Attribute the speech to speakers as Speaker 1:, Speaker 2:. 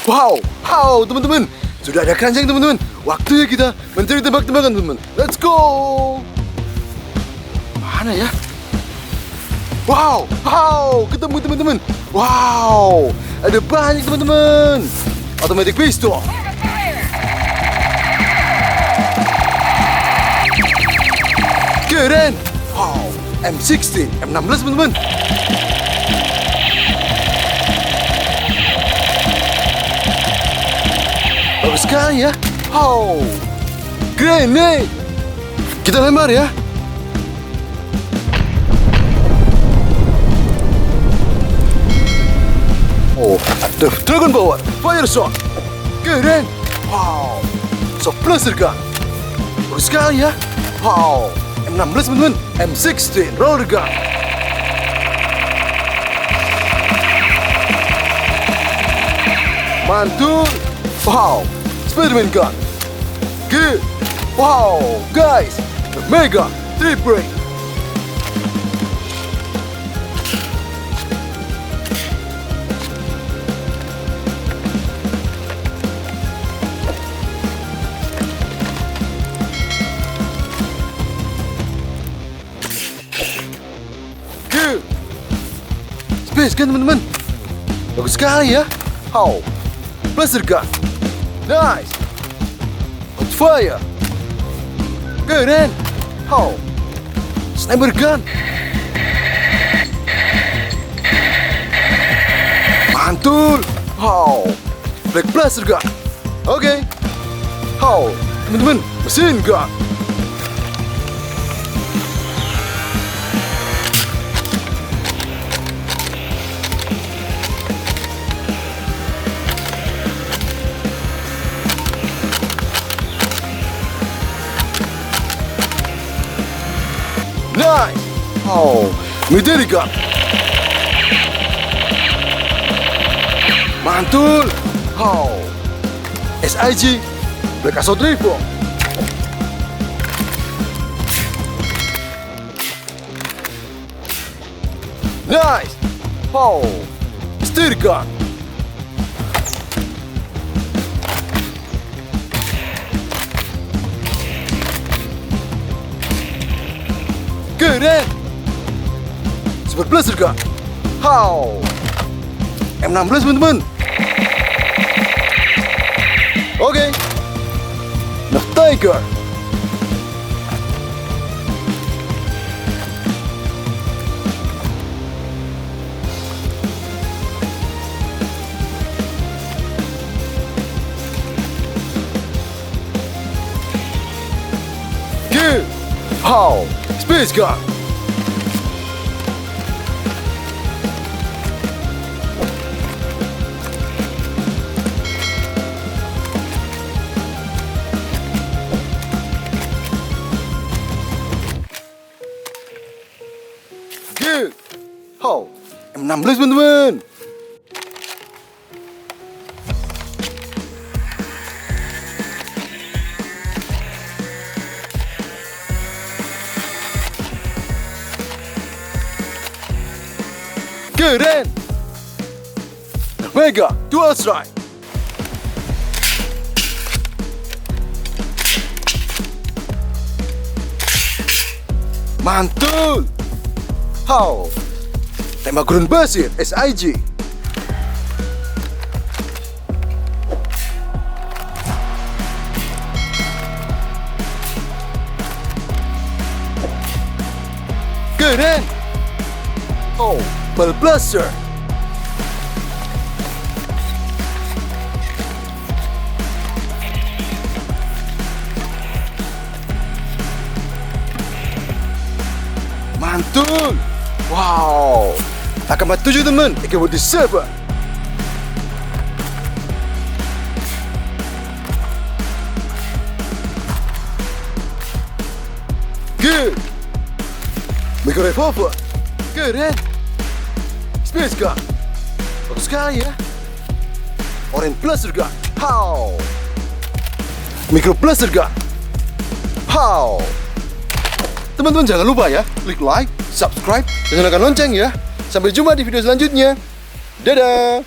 Speaker 1: Wow, teman-teman. Sudah ada keranjang, teman-teman. Waktunya kita mencari tembak-tembakan, teman-teman. Let's go. Mana ya? Wow, ketemu, teman-teman. Wow, ada banyak, teman-teman. Automatic pistol. Keren. Wow, M16, M16, teman-teman. Bagus sekali ya. Wow, grenade. Kita lempar ya. Oh, ada Dragon Power Fire Shot. Keren. Wow, Soft Blaster Gun. Bagus sekali ya. Wow, M16, teman-teman. M16 Roller Gun. Mantul. Wow, Spiderman Gun. Good. Wow, guys, the Mega 3-Break. Good. Space Gun, teman-teman. Bagus sekali ya. Wow, Blaster Gun. Nice. On fire. Keren. How? Sniper gun. Mantul. How? Black blaster gun. Oke. How? Teman-teman, mesin gun. Nice! Oh, military gun. Mantul! Oh, SIG Black Assault Rifle. Nice! Oh, steer gun. Keren. Super blaster gun. How? M16, teman-teman. Oke. Nah, Tiger. Good. How? Space gun. Good. How? M16, teman-teman. Keren. Mega Dual Strike. Mantul. How? Tembak gurun basir SIG. Keren. Oh, Ball Blaster. Mantul. Wow, AK47, teman. AK47. Good. Micro revolver. Keren. Space gun. Bagus sekali ya. Orange blaster gun. How? Micro blaster gun. How? Teman-teman jangan lupa ya, klik like, subscribe, dan nyalakan lonceng ya. Sampai jumpa di video selanjutnya. Dadah.